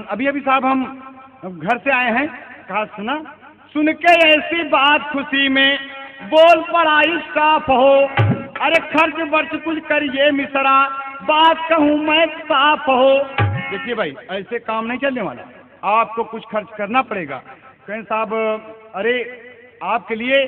अभी अभी साहब हम घर से आए हैं। कहा सुना, सुन के ऐसी बात खुशी में बोल पड़ा साफ हो। अरे खर्च वर्च कुछ करिए मिश्रा, बात कहूँ मैं साफ हो। देखिए भाई, ऐसे काम नहीं चलने वाला, आपको कुछ खर्च करना पड़ेगा। कहें साहब, अरे आपके लिए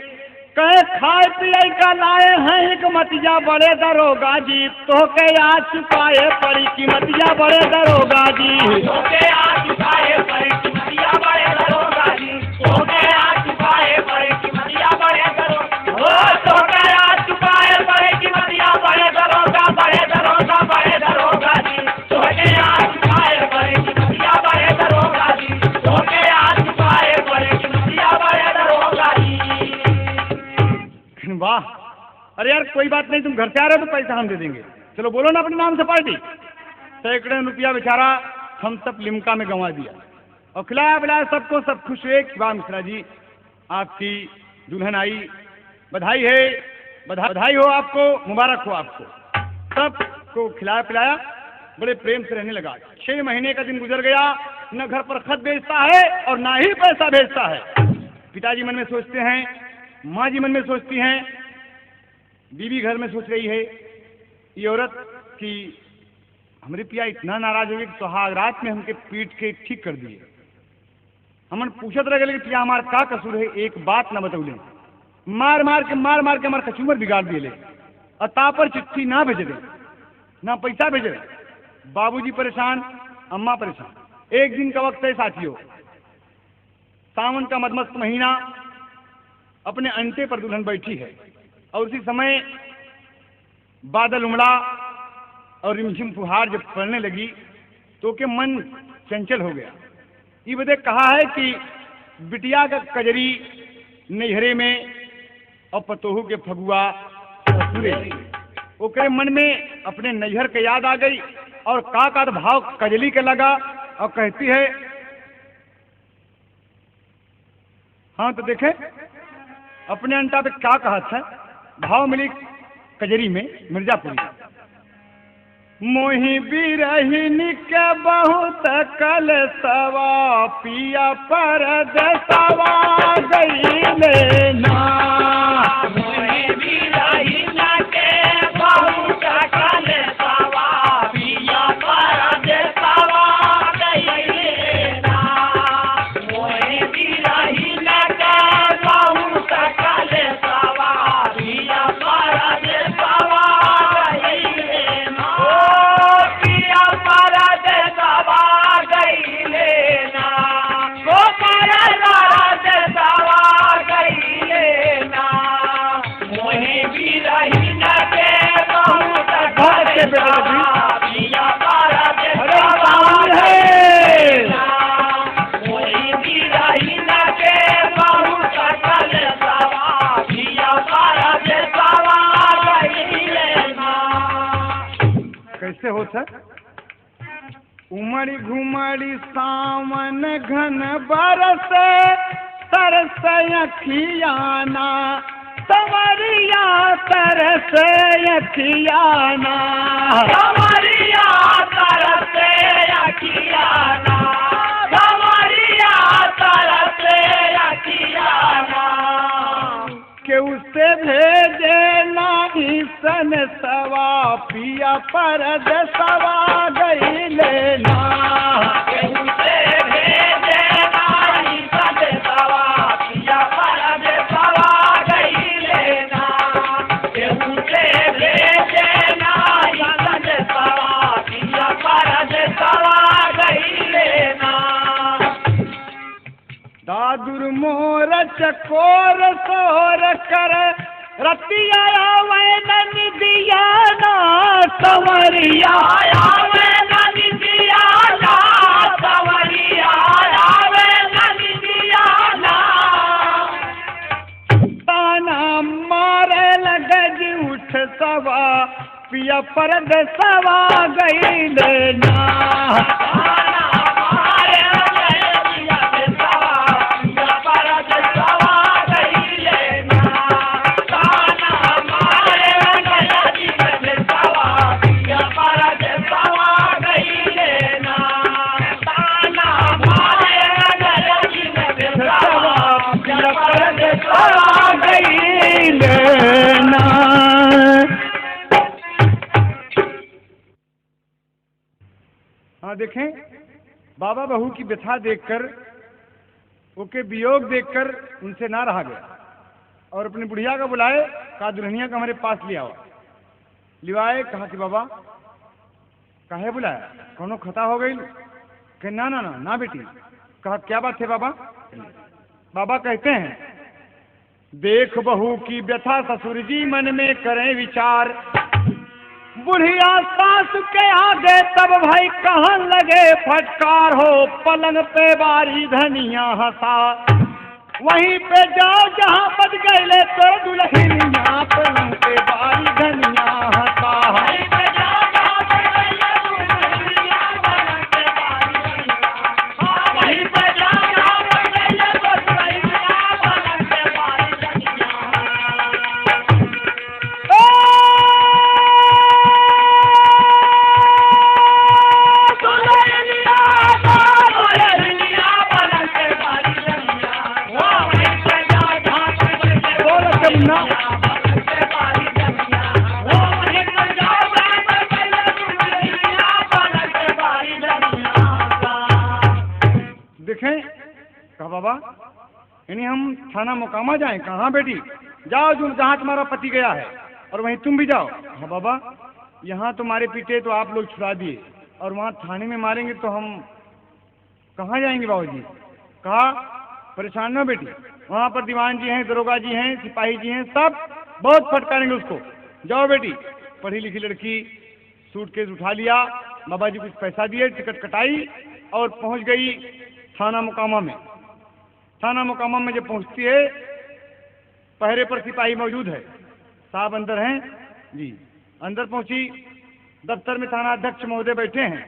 कहे खाए पिए का लाए हैं एक मतिया बड़े दरोगा जी, तो के आ चुकाए पड़ी कीमतिया बड़े दरोगा जी, तो के आ चुकाए पड़ी कीमतिया बड़े दरोगा जी, तो के आ चुकाए पड़ी कीमतिया बड़े दरोगा, तो के आ चुकाए पड़ी कीमतिया बड़े दरोगा, बड़े दरोगा बड़े दरोगा जी, तो के आ चुकाए पड़ी कीमतिया बड़े दरोगा जी, तो के आ चुकाए पड़ी कीमतिया बड़े दरोगा जी। वाह, अरे यार कोई बात नहीं, तुम घर से आ रहे हो तो पैसा हम दे देंगे। चलो बोलो ना अपने नाम से पार्टी। सैकड़ों रुपया बेचारा हम सब लिमका में गंवा दिया और खिलाया पिलाया सबको, सब खुश हुए। वाह मिश्रा जी, आपकी दुल्हन आई, बधाई है, बधाई हो आपको, मुबारक हो आपको। सबको खिलाया पिलाया, बड़े प्रेम से रहने लगा। 6 महीने का दिन गुजर गया, न घर पर खत भेजता है और ना ही पैसा भेजता है। पिताजी मन में सोचते हैं, माँ जी मन में सोचती हैं, बीवी घर में सोच रही है ये औरत कि हमारे पिया इतना नाराज हो गए कि सुहाग रात में हमके पीट के ठीक कर दिए। हमन पूछत रह गए कि पिया हमारा का कसूर है, एक बात न बतौले, मार मार के हमारे कचूमर बिगाड़ दिए ले, और तापर चिट्ठी ना भेजे दे, ना पैसा भेजे। बाबूजी परेशान, अम्मा परेशान। एक दिन का वक्त है साथियों, सावन का मदमस्त महीना, अपने अंटे पर दुल्हन बैठी है और उसी समय बादल उमड़ा और रिमझिम फुहार जब पड़ने लगी तो के मन चंचल हो गया। ये बदे कहा है कि बिटिया का कजरी नैहरे में और पतोहू के फगुआ ससुरे। ओकरे मन में अपने नैहर के याद आ गई और का भाव कजली के लगा और कहती है, हाँ तो देखे अपने अंटा पे क्या कहा था, भाव मिली कजरी में मिर्जापुरी। मोही बिरहिन के बहुत कल सवा, पिया पर दसवा गईले ना। मोही बिरहिन के बहुत कल सवा, पिया पर दसवा गईले ना। मोही बिरहिन के बहुत कल सवा, पिया पर दसवा गईले ना। पिया पर दसवा गईले ना, ओ पर दसवा गईले ना। मोही बिरहिन के बहुत कल सवा, पिया पर दसवा गईले ना। मोही बिरहिन के बहुत कल सवा, पिया पर दसवा गईले ना। कैसे होता? उमड़ी घुमड़ी सावन घन बरस, तरस अखियाना, संवरिया तरस अखियाना, संवरिया तरस अखियाना, संवरिया तरस अखियाना। के उसे भेजे नाही सन सवा, पिया पर दसवा गईले ना। के उसे भेजे नाही सन सवा, पिया पर दसवा गईले ना। के उसे भेजे नाही सन सवा, पिया पर दसवा गईले ना। दादुर मोर चकोर सोर कर, रतिया वैन दिया ना, संवरिया वैन दिया ना, संवरिया वैन दिया ना। ताना मारे लगज उठ सवा, पिया पर दसवा गईले ना। ताना देखें, बाबा बहू की व्यथा देखकर, उनके वियोग देखकर उनसे ना रहा गया और अपनी बुढ़िया को बुलाए, कहा दुल्हनिया को हमारे पास ले आओ। लिवाए, कहा कि बाबा काहे बुलाया, कौनो खता हो गई? कहे ना ना ना ना बेटी। कहा क्या बात है बाबा? बाबा कहते हैं, देख बहू की व्यथा ससुर जी मन में करें विचार, बुढ़िया सास के आगे तब भाई कहाँ लगे फटकार हो, पलंग पे बारी धनिया हंसा, वहीं पे जाओ जहाँ बच गए तो दुल्हनिया, पलंग पे बारी धनिया हंसा। देखें, कहा बाबा यानी हम थाना मोकामा जाएं? कहाँ बेटी? जाओ जो जहाँ तुम्हारा पति गया है और वहीं तुम भी जाओ। हाँ बाबा, यहाँ तो मारे पीटे तो आप लोग छुड़ा दिए और वहाँ थाने में मारेंगे तो हम कहाँ जाएंगे बाबूजी? कहा परेशान न बेटी, वहाँ पर दीवान जी हैं, दरोगा जी हैं, सिपाही जी हैं, सब बहुत फटकारेंगे उसको। जाओ बेटी। पढ़ी लिखी लड़की सूटकेस उठा लिया, बाबा जी कुछ पैसा दिए, टिकट कटाई और पहुँच गई थाना मोकामा में। थाना मोकामा में जब पहुँचती है, पहरे पर सिपाही मौजूद है, साहब अंदर हैं जी। अंदर पहुँची, दफ्तर में थाना अध्यक्ष महोदय बैठे हैं।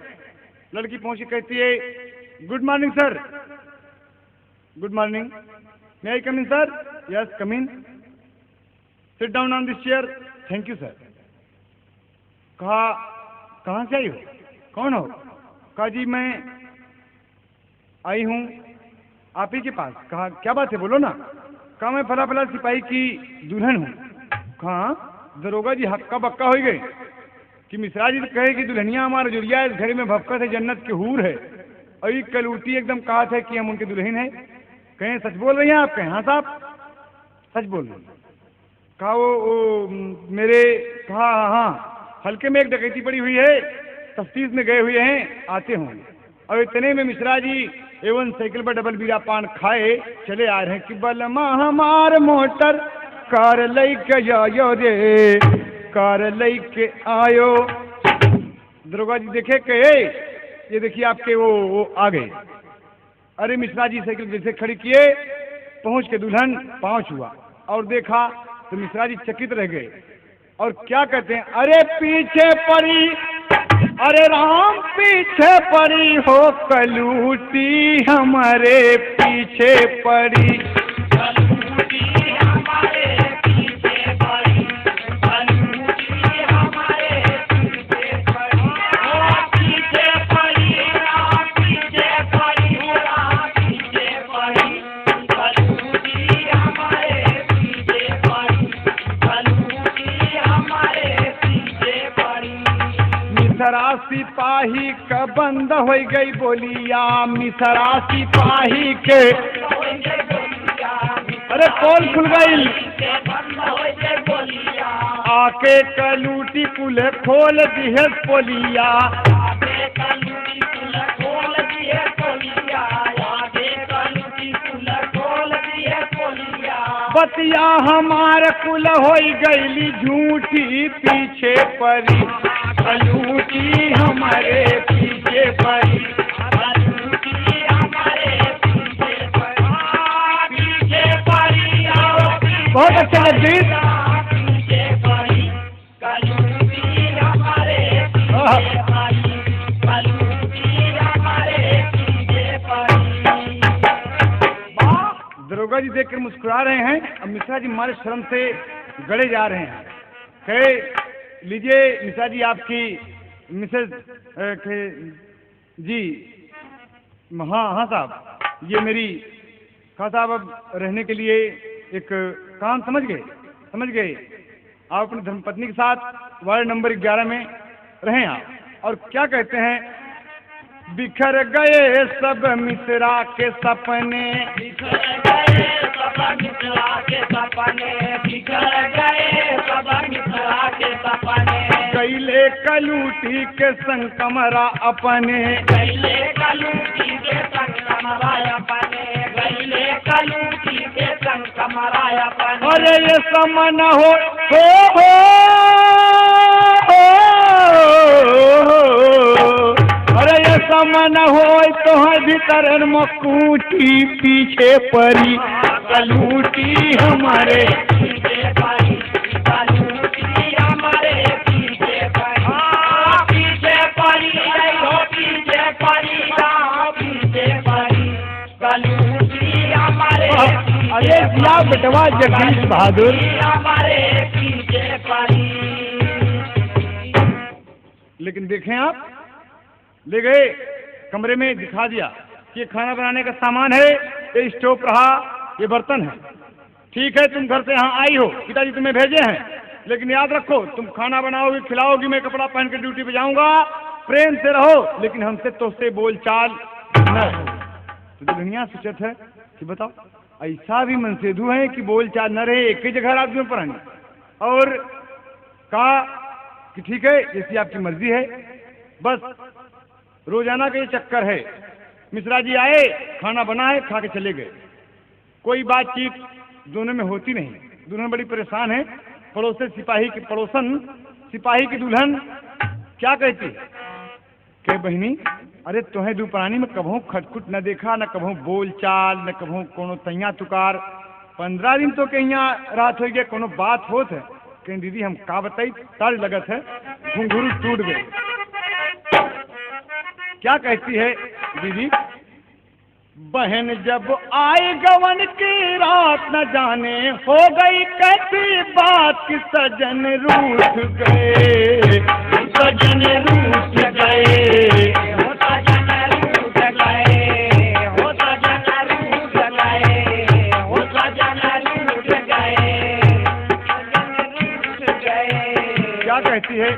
लड़की पहुँची, कहती है good morning sir. Good morning, may I come in sir? Yes come in, sit down on this chair. Thank you sir. कहा कहाँ से आई हो, कौन हो? कहा जी मैं आई हूँ आप ही के पास। कहा क्या बात है, बोलो ना। कहा मैं फला फला सिपाही की दुल्हन हूँ। कहा दरोगा जी हक्का बक्का हो गए कि मिश्रा जी तो कहे कि दुल्हनिया हमारा जुड़िया, इस घड़ी में भपकत है, जन्नत के हूर है, और ये कलूटी एकदम कहा था कि हम उनके दुल्हन है। कहें सच बोल रही हैं आप? कहें हाँ साहब सच बोल रहे हैं। कहा वो मेरे, कहा हाँ हल्के में एक डकैती पड़ी हुई है, तफ्तीश में गए हुए हैं, आते होंगे। और इतने में मिश्रा जी एवं साइकिल पर डबल बीरा पान खाए चले आ रहे हैं कि बलमा हमार मोटर कार लेके आयो रे, कार लेके आयो। दरोगा जी देखे कि ये देखिए आपके वो आ गए। अरे मिश्रा जी साइकिल जैसे खड़ी किए, पहुंच के दुल्हन पाँव छुआ और देखा तो मिश्रा जी चकित रह गए और क्या कहते हैं, अरे पीछे पड़ी, अरे राम पीछे पड़ी हो कलूटी, हमारे पीछे पड़ी, कलूटी हमारे पीछे पड़ी, कलूटी हमारे पीछे पड़ी, ओ पीछे पड़ी, राम पीछे पड़ी, राम पीछे पड़ी, कलूटी हमारे पीछे पड़ी, कलूटी हमारे पीछे पड़ी। मिसरा सिपाही का बंद हो गई बोलिया, मिसरा सिपाही के, अरे कौन खुल गई, आके कलूटी कुल खोल दिए पोलिया, आके कलूटी कुल खोल दिए पोलिया, आके कलूटी कुल खोल दिए पोलिया। बतिया हमार कुल हो गईली झूठी, पीछे पड़ी, कलूटी हमारे पीछे पड़ी, कलूटी हमारे पीछे पड़ी, पीछे पड़ी। बहुत अच्छा लजीज, पीछे पड़ी, कलूटी हमारे पीछे पड़ी, कलूटी हमारे पीछे पड़ी। दरोगा जी देखकर मुस्कुरा रहे हैं। अब मिश्रा जी हमारे शर्म से गड़े जा रहे हैं। कहे लीजिए मिश्रा जी आपकी मिसेज जी। हाँ हाँ साहब, ये मेरी, कहा साहब अब रहने के लिए एक काम, समझ गए समझ गए, आप अपनी धर्मपत्नी के साथ वार्ड नंबर 11 में रहें आप। और क्या कहते हैं, बिखर गए सब मिश्रा के सपने, बिखर गए सब मिश्रा के सपने, बिखर गए सब मिश्रा के सपने। कैले कलूटी के संग कमरा अपने, कैले कलूटी के संग कमरा अपने, कैले कलूटी के संग कमरा अपने। अरे ये समन हो अरे ये समन हो तो है भीतर मकूटी पीछे परी कलूटी हमारे पीछे परी, कलूटी हमारे पीछे परी। हाँ पीछे परी, हो पीछे परी, हाँ पीछे परी, कलूटी हमारे। अरे दिया बेटवा जगदीश बहादुर, हमारे पीछे परी। लेकिन देखें आप, ले गए कमरे में, दिखा दिया कि ये खाना बनाने का सामान है, ये स्टोव रहा, ये बर्तन है। ठीक है, तुम घर से यहाँ आई हो, पिताजी तुम्हें भेजे हैं, लेकिन याद रखो तुम खाना बनाओगी, खिलाओगी, मैं कपड़ा पहन के ड्यूटी पे जाऊंगा, प्रेम से रहो, लेकिन हमसे तुझसे बोल चाल न हो। तो दुनिया सोचत है कि बताओ ऐसा भी मनसेधु है कि बोल चाल न रहे, एक ही जगह रात में पढ़ाने, और कहा कि ठीक है जैसी आपकी मर्जी है, बस रोजाना का ये चक्कर है। मिश्रा जी आए, खाना बना है, खा के चले गए, कोई बातचीत दोनों में होती नहीं। दुल्हन बड़ी परेशान है, पड़ोसे सिपाही की पड़ोसन सिपाही की दुल्हन क्या कहती है कि बहनी अरे तुम्हें दुपरानी में कभों खटखुट न देखा, न कभों बोल चाल, न कभों कोनो तैया तुकार, 15 दिन तो कहीं रात हो गया, कोनो बात होत है। कहीं दीदी हम का बताई, तड़ लगत है, घुंघरू टूट गए। क्या कहती है दीदी, बहन जब आई गवन की रात न जाने हो गई कैसी बात कि सजन रूठ गए, सजन रूठ गए, हो सजन रूठ गए, हो सजन रूठ गए, हो सजन रूठ गए, रूठ गए। क्या कहती है,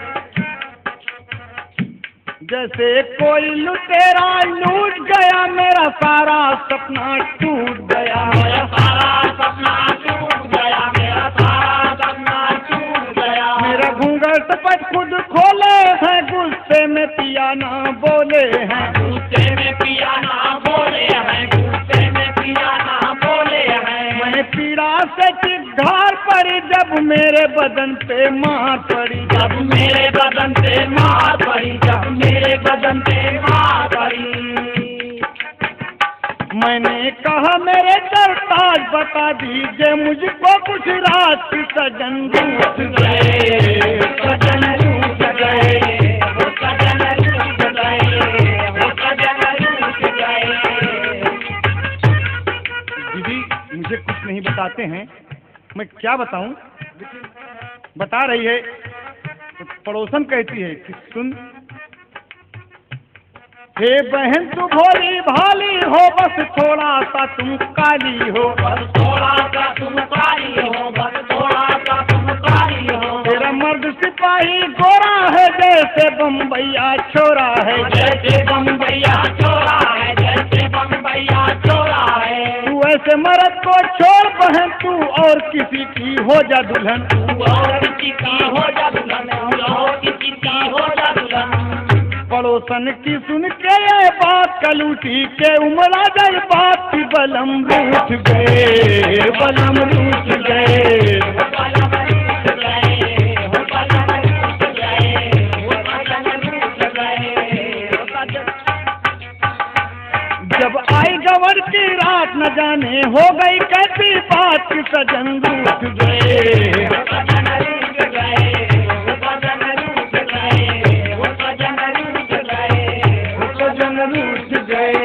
जैसे कोई लुटेरा लूट गया, मेरा सारा सपना टूट गया, मेरा सारा सपना टूट गया, मेरा सारा सपना टूट गया। मेरा घूंघट पर खुद खोले हैं, गुस्से में पिया ना बोले हैं, गुस्से में पिया ना बोले हैं, गुस्से में पिया ना बोले हैं। मैं पीड़ा से चिढ़ार पड़ी जब मेरे बदन पे मार पड़ी, जब मेरे बदन पे मार पड़ी, जब मेरे बदन पे मार पड़ी। मैंने कहा मेरे सरताज बता दीजिए मुझको कुछ रात की सजन रूठ गए, सजन रूठ गए, वो सजन रूठ गए, वो सजन रूठ गए। दीदी मुझे कुछ नहीं बताते हैं, मैं क्या बताऊं, बता रही है तो पड़ोसन कहती है कि सुन, हे बहन तू भोली भाली हो, बस थोड़ा सा तुम काली हो, बस थोड़ा सा तुम काली हो, बस थोड़ा सा तुम काली हो। तेरा मर्द सिपाही गोरा है जैसे बम्बैया छोरा है, जैसे बम्बैया छोरा है, जैसे बम्बैया छोरा है। तू ऐसे मर्द को छोड़ बहन, तू और किसी की हो जा दुल्हन, तू और किसी की हो जा दुल्हन, तू और किसी की हो जा दुल्हन। पड़ोसन की सुन के ये बात कलूटी के उमड़ा जल बात की बलम रूठ गए, बलम रूठ गए, बलम रूठ गए, बलम रूठ गए, बलम रूठ गए। जब आई गवर की रात न जाने हो गई कैसी बात की सजन रूठ गए, सजन रूठ गए, सजन रूठ गए, सजन रूठ गए, सजन रूठ गए,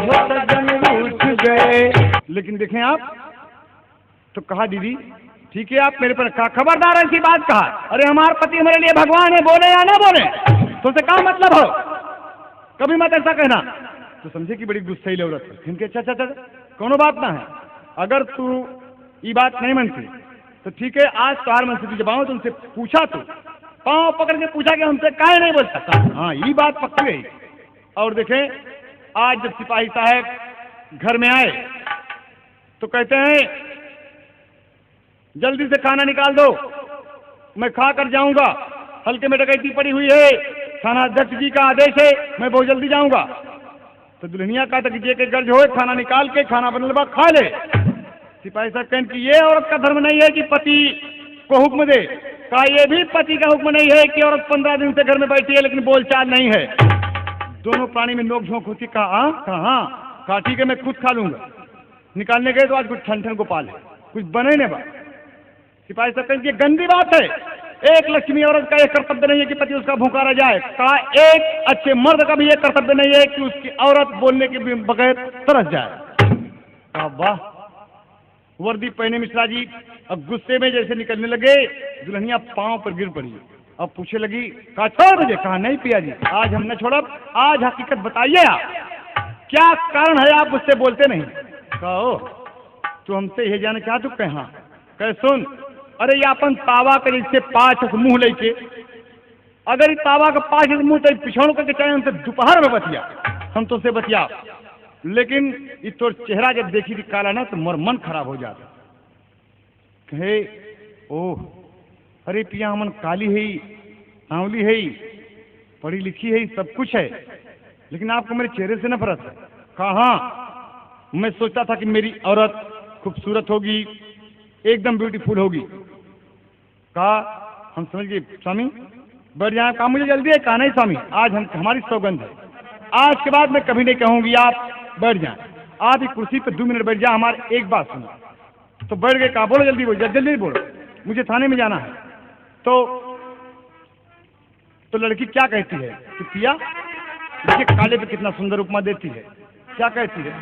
सजन रूठ गए। लेकिन देखें आप, तो कहा दीदी ठीक है आप मेरे पर खबरदार ऐसी बात कहा, अरे हमारे पति हमारे लिए भगवान है, बोले या ना बोले तो से क्या मतलब हो, कभी मत ऐसा कहना। तो समझे कि बड़ी गुस्सैल औरत है, फिर अच्छा अच्छा अच्छा कोनो बात ना है, अगर तू ये बात नहीं मनती तो ठीक है, आज तोहार मन से जब आऊँ तुमसे पूछा, तो पाँव पकड़ के पूछा कि हमसे काहे नहीं बोल सकता, हाँ ये बात पक्की है। और देखें, आज जब सिपाही साहब घर में आए तो कहते हैं जल्दी से खाना निकाल दो, मैं खा कर जाऊंगा, हल्के में डकैती पड़ी हुई है, थाना अध्यक्ष जी का आदेश है, मैं बहुत जल्दी जाऊंगा। तो दुल्हनिया कहा था कि जे के गर्ज हो, खाना निकाल के खाना बनल बा खा ले। सिपाही साहब कहते कि ये औरत का धर्म नहीं है कि पति को हुक्म दे। कहा ये भी पति का हुक्म नहीं है कि औरत 15 दिन से घर में बैठी है लेकिन बोलचाल नहीं है। दोनों प्राणी में नोक झोंक होती। कहा ठीक है, मैं खुद खा लूंगा। निकालने गए तो आज कुछ ठन गोपाल है, कुछ बने नहीं बा। सिपाही साहब कहेंगे ये गंदी बात है, एक लक्ष्मी औरत का यह कर्तव्य नहीं है कि पति उसका भूखा रह जाए। कहा एक अच्छे मर्द का भी यह कर्तव्य नहीं है कि उसकी औरत बोलने के बगैर तरस जाए। कहा वाह। वर्दी पहने मिश्रा जी अब गुस्से में जैसे निकलने लगे, दुल्हनिया पांव पर गिर पड़ी। अब पूछे लगी, कहा छोड़ मुझे। कहा नहीं पिया जी, आज हम न छोड़ा, आज हकीकत बताइए आप, क्या कारण है आप मुझसे बोलते नहीं। कहो तू हमसे यह जाने चाह, तू कहा कहे सुन, अरे ये अपन तावा के जैसे 5 मुंह लेके, अगर ये तावा का 5 मुंह तो पिछोड़ करके चाहे हमसे दोपहर में बतिया, हम तो से बतिया, लेकिन ये तो चेहरा जब देखी थी काला ना तो मोर मन खराब हो जाता। कहे ओह अरे पिया हमन काली है, सांवली है, पढ़ी लिखी है, सब कुछ है, लेकिन आपको मेरे चेहरे से नफरत है। कहा हाँ, मैं सोचता था कि मेरी औरत खूबसूरत होगी, एकदम ब्यूटीफुल होगी। कहा हम समझ गए स्वामी, बैठ जाए। कहा मुझे जल्दी है। कहा नहीं स्वामी, आज हमारी सौगंध है, आज के बाद मैं कभी नहीं कहूंगी, आप बैठ जाएं। आप ही कुर्सी पे 2 मिनट बैठ जाए, हमारी एक बात सुनो। तो बैठ गए। कहा बोलो जल्दी बोलो, जल्दी बोलो, मुझे थाने में जाना है। तो लड़की क्या कहती है कि पिया देखिए काले पे कितना सुंदर उपमा देती है। क्या कहती है,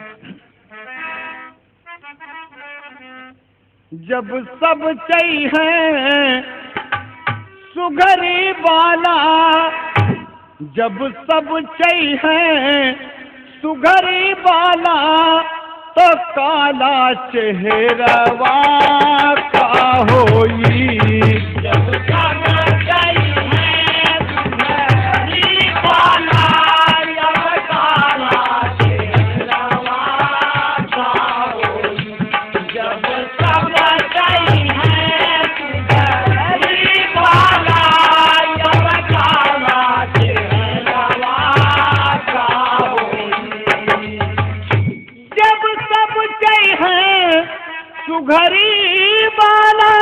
जब सब चाहिए सुघरी वाला, जब सब चाहिए सुघरी वाला, तो काला चेहरवा का होई। जब सब चाहिए सुघरी वाला, जब काला चेहरवा का होई। जब सब चाहिए सुघरी वाला, जब काला चेहरवा का होई। जब सब चाहिए सुघरी वाला,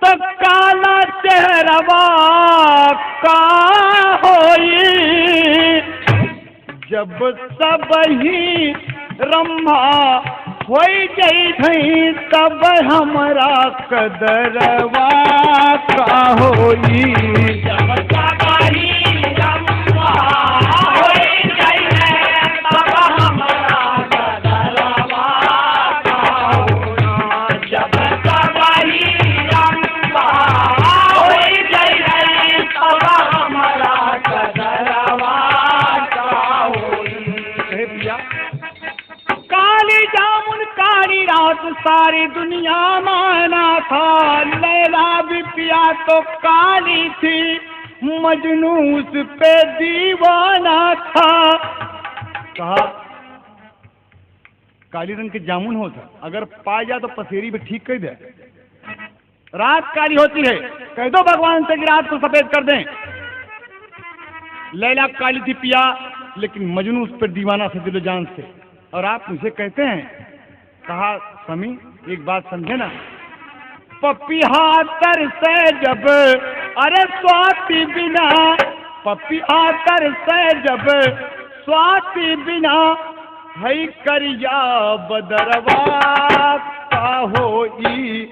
तो काला चेहरवा का होई। जब सब ही रंभा होई जई, तब हमरा कदरवा का होई। जब सब ही रंभा होई जई, तब हमरा कदरवा का होई। जब सब ही रंभा होई जई, तब हमरा कदरवा का होई। काली जामुन काली रात सारी दुनिया माना था, लैला भी पिया तो काली थी, मजनू उस पे दीवाना था। कहा काली रंग के जामुन होता, अगर पा जा तो पसेरी भी ठीक कर दे। रात काली होती है, कह दो भगवान से कि रात को सफेद कर दें। लैला काली थी पिया, लेकिन मजनू उस पर दीवाना से दिलो जान से। और आप मुझे कहते हैं। कहा स्वामी एक बात समझे ना, पपिहा तर से जब, अरे स्वाति बिना, पपिहा तर से जब स्वाति बिना, है करिया बदरवा का होई।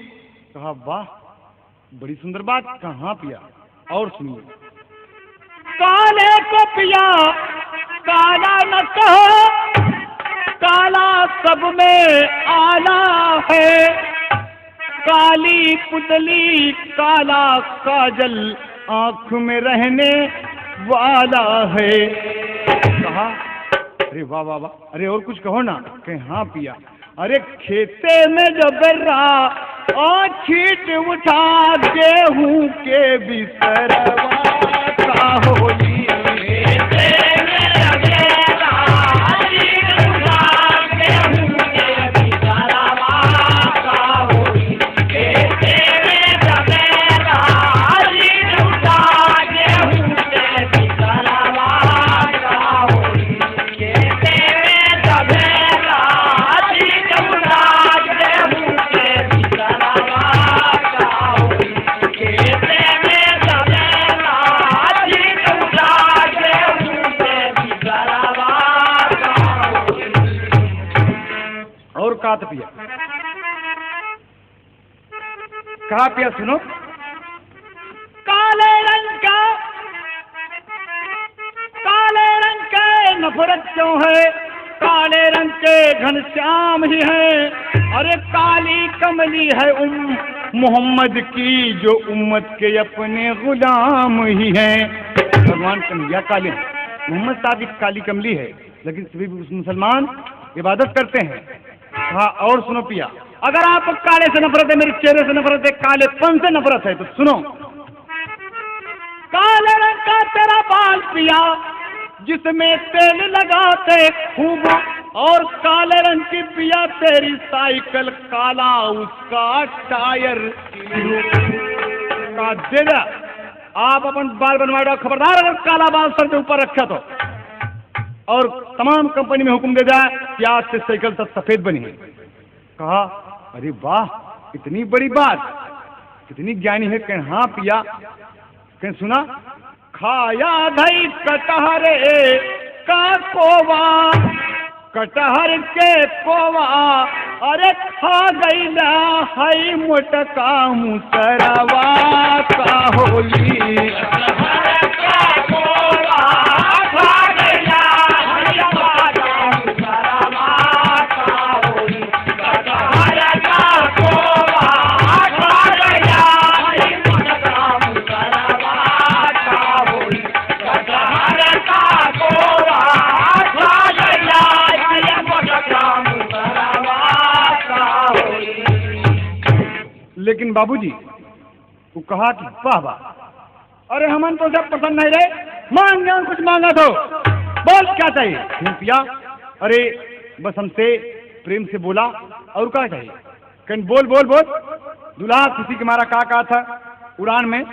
कहा वाह बड़ी सुंदर बात, कहाँ पिया और सुनिए। काले को पिया काला न कहो, काला सब में आला है, काली पुतली काला काजल आँख में रहने वाला है। कहा अरे वाह वाह वाह, अरे और कुछ कहो ना। कहे हाँ पिया, अरे खेते में जब बर्रा और छीट उठा, गेहूं के बिसरवा का होली। खेते में कहा था पिया, कहा पिया सुनो, काले रंग के नफरत क्यों है, काले रंग के घनश्याम ही है, अरे काली कमली है मोहम्मद की जो उम्मत के अपने गुलाम ही हैं। भगवान कन्हैया काले, मोहम्मद साहब की काली कमली है, लेकिन सभी मुसलमान इबादत करते हैं। हाँ और सुनो पिया, अगर आपको काले से नफरत है, मेरे चेहरे से नफरत है, कालेपन से नफरत है, तो सुनो, काले रंग का तेरा बाल पिया जिसमें तेल लगाते खूब, और काले रंग की पिया तेरी साइकिल, काला उसका टायर का दिल। आप अपन बाल बनवाए, खबरदार अगर काला बाल सर के ऊपर रखा तो, और तमाम कंपनी में हुक्म दे जाए कि आज से साइकिल तक सफेद बनी है। कहा अरे वाह, इतनी बड़ी बात, कितनी ज्ञानी है। कहें हाँ पिया, कहें सुना, खाया धई कटहर का कोवा, कटहर के कोवा, अरे खा गई ना हई मोटका मुसरवा का होली, लेकिन बाबूजी वो कहा कि वाह वाह, अरे हमन तो सब पसंद नहीं रहे, मांग कुछ मांगा तो बोल क्या चाहिए। क्यों पिया, अरे बस हमसे प्रेम से बोला, और क्या चाहिए। कहीं बोल बोल बोल। दूल्हा खुशी के मारा कहा था उड़ान में,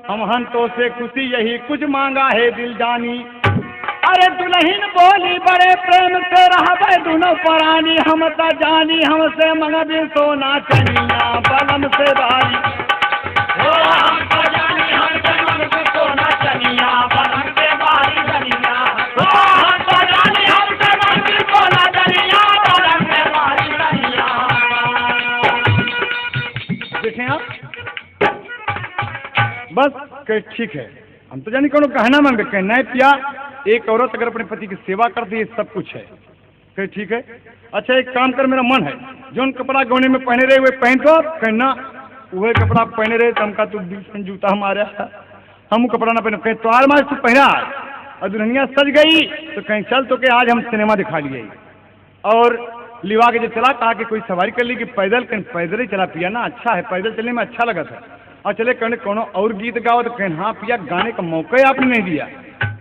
हम हंतों से खुशी यही कुछ मांगा है दिल जानी, अरे दुल्हन बोली बड़े प्रेम से रहा दोनों परानी, हम तो जानी हमसे मंगबी सोना चनिया बलम से बारी, हम तो जानी हमसे मंगबी सोना चनिया बलम से बारी चनिया, हम तो जानी हमसे मंगबी सोना चनिया बलम से बारी चनिया। देखें आप, बस ठीक है, हम तो जानी कौन कहना मांगे, कहना है पिया एक औरत अगर अपने पति की सेवा करती है सब कुछ है। फिर ठीक है, अच्छा एक काम कर, मेरा मन है जो कपड़ा गौने में पहने रहे हुए पहन तो कहना वह कपड़ा पहने रहे तो हमका तू जूता हमारे हम कपड़ा ना पहने, कहीं तो आज तू पहना और दुल्हनिया सज गई तो कहीं चल तो के आज हम सिनेमा दिखा लिए, और लिवा के जो चला कहा कि कोई सवारी कर ली कि पैदल, कहीं पैदल ही चला पिया ना, अच्छा है पैदल चलने में अच्छा लगा था। और चले कहने कोनो और गीत गाओ, तो कहें हाँ पिया गाने का मौका ही आपने नहीं दिया,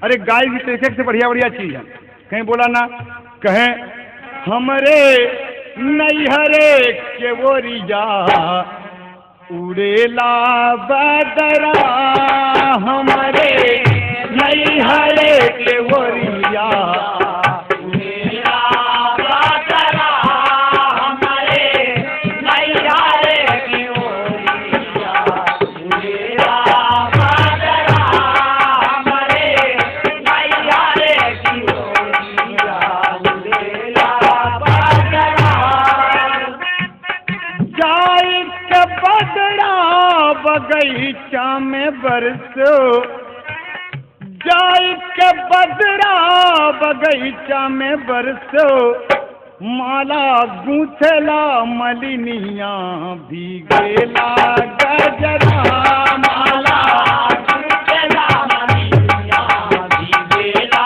अरे गाय भी तो एक से बढ़िया बढ़िया चीज है। कहीं बोला ना, कहें हमरे नैहरे के बोरिया उड़ेला बदरा, हमारे नैहरे के बोरिया उड़ेला बदरा, हमारे नैहरे के बोरिया उड़ेला बदरा, हमारे नैहरे की बोरिया उड़ेला बदरा। जाई के बदरा बगीचा में बरसो, जाई के बदरा बगीचा में बरसो, माला गूंथेला मलिनिया भीगेला गजरा, माला गूंथेला मलिनिया भीगेला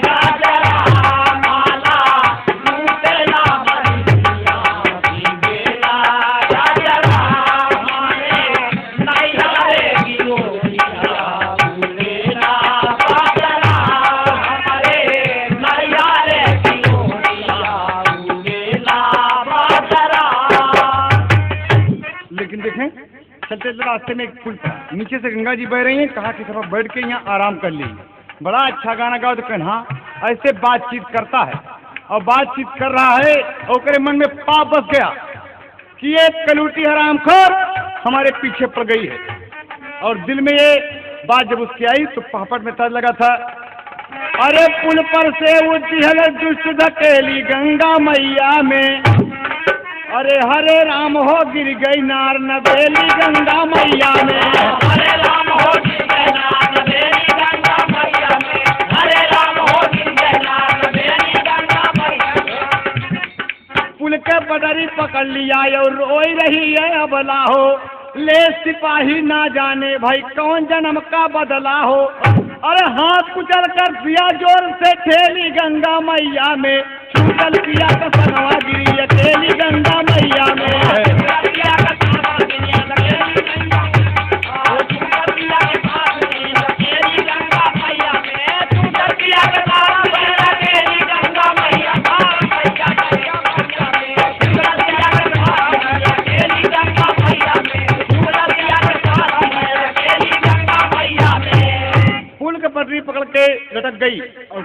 गजरा, माला गूंथेला मलिनिया भीगेला गजरा, हमारे नैहरे की बोरिया उड़ेला बदरा, हमारे नैहरे की बोरिया उड़ेला बदरा। लेकिन देखें चलते चलते रास्ते में एक पुल था, नीचे से गंगा जी बह रही हैं, कहा कि सब बैठ के यहाँ आराम कर ली, बड़ा अच्छा गाना गाओ, तो कहना हाँ ऐसे बातचीत करता है, और बातचीत कर रहा है और उसके मन में पाप बस गया कि ये कलूटी हरामखोर हमारे पीछे पड़ गई है, और दिल में ये बात जब उसकी आई तो पापड़ में ताज लगा था अरे पुल पर से उठल दुष्ट धकेली गंगा मैया में, अरे हरे राम हो गिर गई नार नवेली गंगा मैया में, हरे राम हो गिर गए नार नवेली गंगा मैया में, हरे राम हो गिर गए नार नवेली गंगा मैया में। पुल के पटरी पकड़ लिया और रोई रही है अबला हो, ले सिपाही ना जाने भाई कौन जन्म का बदला हो, अरे हाथ कुचल कर दिया जोर से ठेली गंगा मैया में, छूटल पिया का सनवा गिरी अकेली गंगा मैया में, पिया का सनवा गिरी अकेली गंगा, छूटल पिया के साथ गिरी अकेली गंगा मैया में, छूटल पिया के साथ गिरी अकेली गंगा मैया, मैया मैया मैया में, छूटल पिया के साथ गिरी अकेली गंगा मैया में, छूटल पिया के साथ गिरी अकेली गंगा मैया में। पुल के पटरी पकड़ के लटक गई और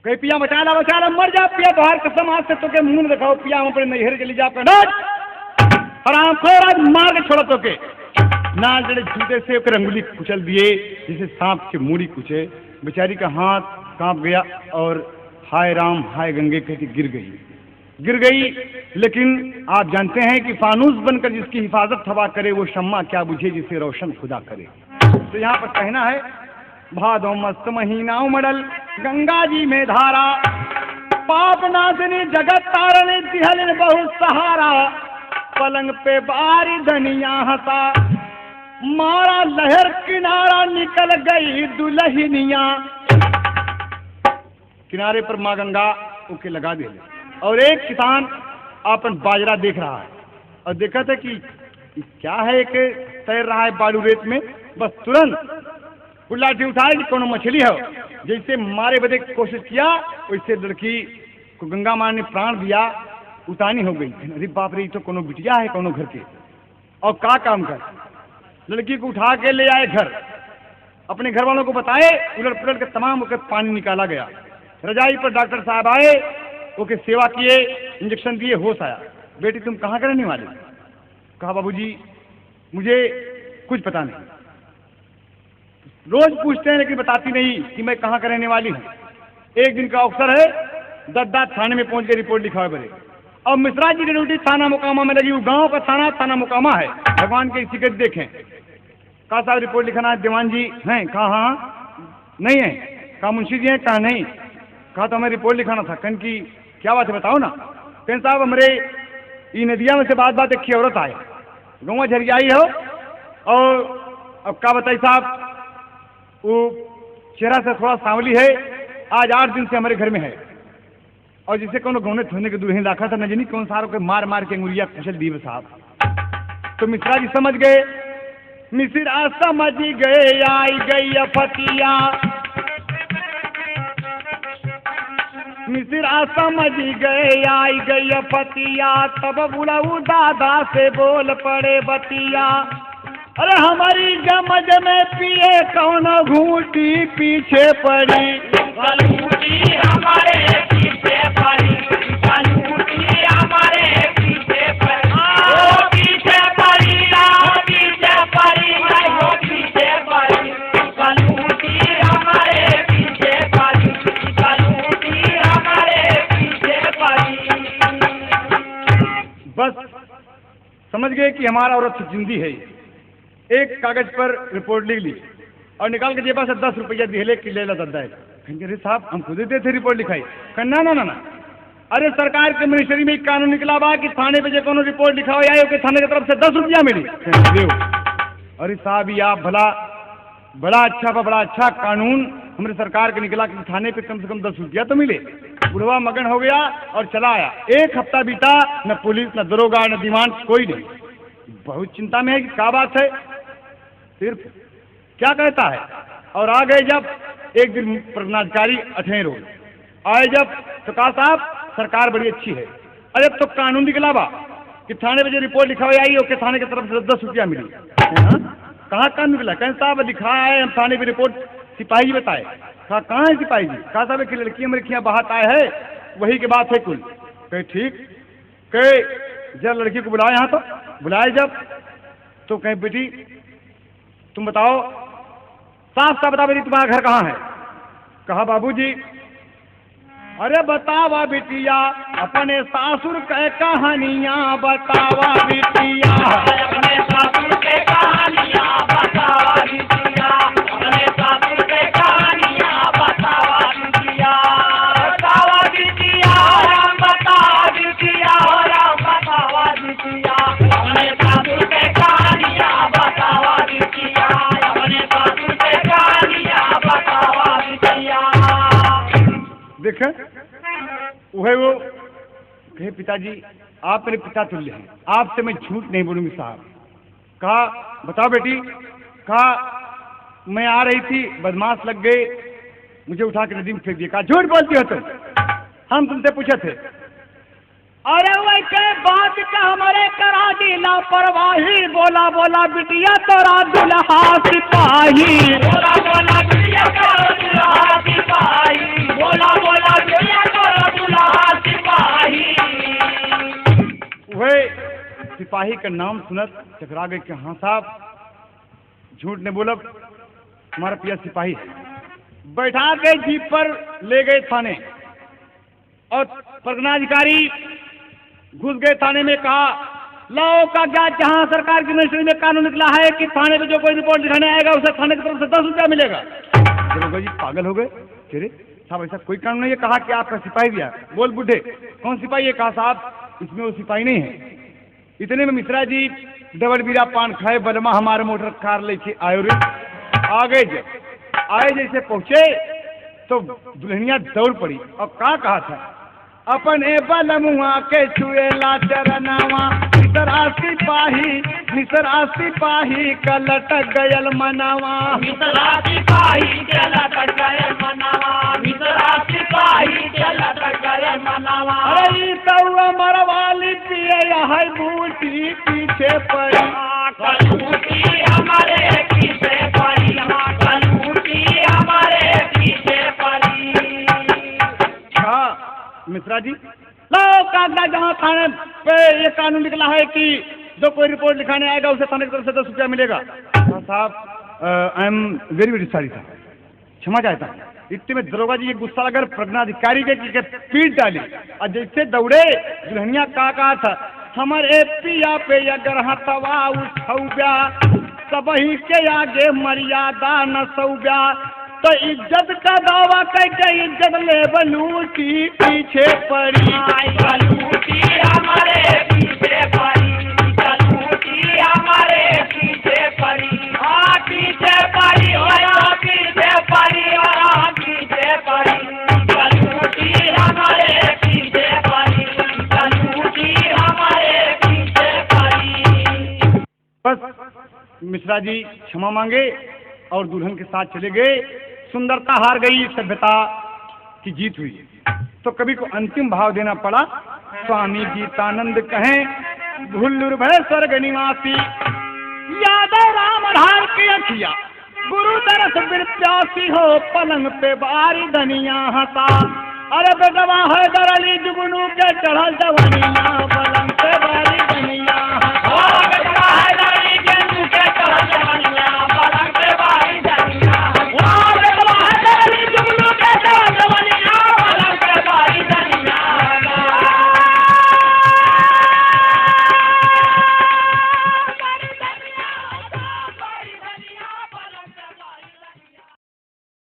कहीं पिया बचा ला मर जा पिया, बाहर कसम आज से तो के मुंह दिखाओ पिया, हम अपने नैहर चली जा पे हराम खोर आज मार के छोड़ा तो के ना जड़े जूते से ओकर अंगुली कुचल दिए जैसे सांप के मूड़ी कुचे, बेचारी का हाथ कांप गया और हाय राम हाय गंगे कह के गिर गई। लेकिन आप जानते हैं कि फानूस बनकर जिसकी हिफाजत हवा करे वो शम्मा क्या बुझे जिसे रोशन खुदा करे। तो यहाँ पर कहना है भादो मस्त महीना उमड़ल गंगा जी में धारा, पाप नाशनी जगत तारणी दिहल बहुत सहारा, पलंग पे बारी धनिया हंसा मारा लहर किनारा निकल गई दुल्हनिया, किनारे पर माँ गंगा उके लगा दे और एक किसान अपन बाजरा देख रहा है और देखा था कि क्या है एक तैर रहा है बालू रेत में, बस तुरंत लाठी उठाए कि कोनो मछली है, जैसे मारे बदे कोशिश किया वैसे लड़की को गंगा माँ ने प्राण दिया, उतानी हो गई। अरे बाप रे तो कोनो बिटिया है कोनो घर के, और का काम कर लड़की को उठा के ले आए घर, अपने घर वालों को बताए, उलट पुलट के तमाम ओके पानी निकाला गया, रजाई पर डॉक्टर साहब आए, ओके सेवा किए, इंजेक्शन दिए, होश आया। बेटी तुम कहाँ का रहने वाले? कहा बाबूजी मुझे कुछ पता नहीं, रोज पूछते हैं लेकिन बताती नहीं कि मैं कहाँ का रहने वाली हूँ। एक दिन का अवसर है, दद्दा थाने में पहुंच के रिपोर्ट लिखावे पड़े, और मिश्रा जी की ड्यूटी थाना मुकामा में लगी, वो गांव का थाना मुकामा है, भगवान की शिकत देखें। कहा साहब रिपोर्ट लिखाना है, दीवान जी हैं? कहा हाँ नहीं है। कहा मुंशी जी हैं? कहा नहीं। कहा तो हमें रिपोर्ट लिखाना था। कन की क्या बात है बताओ ना। कहें साहब हमारे ये नदिया में से बात एक औरत आए, गौवा झरियाई हो, और अब क्या बताइए साहब वो चेहरा से थोड़ा सांवली है, आज 8 दिन से हमारे घर में है, और जिसे कोनो गौने धोने के दुल्हन रखा था न जानी कौन सारों के मार के अंगुलिया कुचल दी साहब। तो मिश्रा जी समझ गए, मिश्रा समझ गए, आई गई अफतिया, मिश्रा समझ गए, आई गई अफतिया, तब बुलाऊ दादा से बोल पड़े बतिया, अरे हमारी गमज में पिए कौन घूटी पीछे पड़ी, घूटी हमारे पीछे पड़ी, घूटी हमारे पीछे पड़ी, ओ पीछे पड़ी ना पीछे पड़ी, ओ पीछे पड़ी, घूटी हमारे पीछे पड़ी, घूटी हमारे पीछे पड़ी। बस समझ गए कि हमारा औरत जिंदी है। एक कागज पर रिपोर्ट लिख ली और निकाल के जेबा से 10 रुपया दिहले कि ले ला दद्दा है। कहेंगे अरे साहब हम खुद ही देते रिपोर्ट लिखाई। कहना ना, अरे सरकार के मिनिस्ट्री में एक कानून निकला बा कि थाने पे जो कोनो रिपोर्ट लिखाओ या के थाने की तरफ से 10 रुपया मिली। अरे साहब ये आप बड़ा अच्छा कानून हमारे सरकार के निकला कि थाने पे कम से कम 10 रुपया तो मिले। बुढ़वा मगन हो गया और चला आया। 1 हफ्ता बीता, न पुलिस न दरोगा न दीवान कोई नहीं। बहुत चिंता में है कि क्या बात है, सिर्फ क्या कहता है। और आ गए जब एक दिन प्रदर्शनकारी 8वें रोज आए जब, तो कहा साहब सरकार बड़ी अच्छी है, अरे तो कानून निकला बा कि थाने में जो रिपोर्ट लिखा हुआ आई ओके थाने की तरफ से 10 रुपया मिली। कहाँ कानून निकला? कहें साहब लिखा है हम थाने में रिपोर्ट सिपाही जी बताए। कहाँ है सिपाही जी? कहा साहब कि लड़कियाँ लड़कियाँ बाहर आए है वही की बात है कुल। कहे ठीक, कहे जब लड़की को बुलाए यहाँ तो बुलाए जब, तो कहे बेटी तुम बताओ साफ साफ बता बेटी तुम्हारा घर कहाँ है? कहा बाबूजी, अरे बतावा बिटिया अपने सासुर के कहानियां, बतावा बिटिया अपने सासुर के कहानियां बतावा बिटिया, अपने सासुर के कहानियां बतावा बिटिया, बतावा बिटिया राम बतावा बिटिया, राम बतावा बिटिया, अपने सासुर के कहानियां बतावा बिटिया, अपने सासुर के कहानियां बतावा बिटिया। देखे वह वो कहे पिताजी आप मेरे पिता तुल्य हैं, आपसे मैं झूठ नहीं बोलूंगी साहब। कहा बताओ बेटी। कहा मैं आ रही थी, बदमाश लग गए, मुझे उठा के नदी में फेंक दिया। कहा झूठ बोलती हो तुम, हम तुमसे पूछे थे। अरे वैसे बात का हमारे करा दी लापरवाही, बोला बोला बिटिया तोरा दुल्हा सिपाही, बोला बोला बिटिया तोरा दुल्हा सिपाही, बोला बोला बिटिया तोरा दुल्हा सिपाही। वह सिपाही का नाम सुनत चकरा गए कि हाँ साहब झूठ ने बोला, हमारा पिया सिपाही है। बैठा के जीप पर ले गए थाने और परगनाधिकारी घुस गए थाने में। कहा लाओ कागजात, जहाँ सरकार की मिनिस्ट्री में कानून निकला है कि थाने में जो कोई रिपोर्ट दिखाने आएगा उसे थाने की तरफ से 10 रुपया मिलेगा। दरोगा जी पागल हो गए, चले साहब ऐसा कोई कानून नहीं है। कहा कि आपका सिपाही भी है। बोल बुढ़े कौन सिपाही है? कहा साहब इसमें वो सिपाही नहीं है। इतने में मिश्रा जी डबल बीरा पान खाए बलमा हमारे मोटर कार लेके आयो रे। आ गए, जब आए जैसे पहुंचे तो दुल्हनिया दौड़ पड़ी और कहा था अपने बलमुआ के छुएला चरनावा, निसरा सिपाही का लटक गयल मनावा, निसरा सिपाही के लटक गयल मनावा, निसरा सिपाही के लटक गयल मनावा। अरे कौआ मरवाली पिए है बूटी पीछे पड़ी, कलूटी हमारे पीछे पड़ी, कलूटी हमारे पीछे पड़ी। हाँ मिश्रा जी लो कागजात, जहाँ थाने पे ये कानून निकला है कि जो कोई रिपोर्ट लिखाने आएगा उसे थाने की तरफ से 10 रुपया मिलेगा। साहब I am very very sorry साहब, क्षमा चाहता हूँ। इतने में दरोगा जी ये गुस्सा अगर प्रज्ञाधिकारी के पीट डाली और जैसे दौड़े दुल्हनिया कहा था हमारे पिया पे अगर हथवा उठौब्या सबही के आगे मर्यादा न सौब्या, तो इज्जत का दावा करके इज्जत ले बलूटी पीछे पड़ी, कलूटी हमारे पीछे पड़ी, कलूटी हमारे पीछे पड़ी, पीछे पड़ी और पीछे पड़ी और पीछे पड़ी, कलूटी हमारे पीछे पड़ी, कलूटी हमारे पीछे पड़ी। बस मिश्रा जी क्षमा मांगे और दुल्हन के साथ चले गए। सुंदरता हार गई, सभ्यता की जीत हुई। तो कवि को अंतिम भाव देना पड़ा। स्वामी गीतानंद कहें भुल्लुर भय स्वर्ग निवासी, यादव राम ढाल की अखिया गुरु दरस प्यासी हो, पलंग पे बारी धनिया हंसा, अरे बेटवा है दरली जुगनू के चढ़ल जवनिया पलंग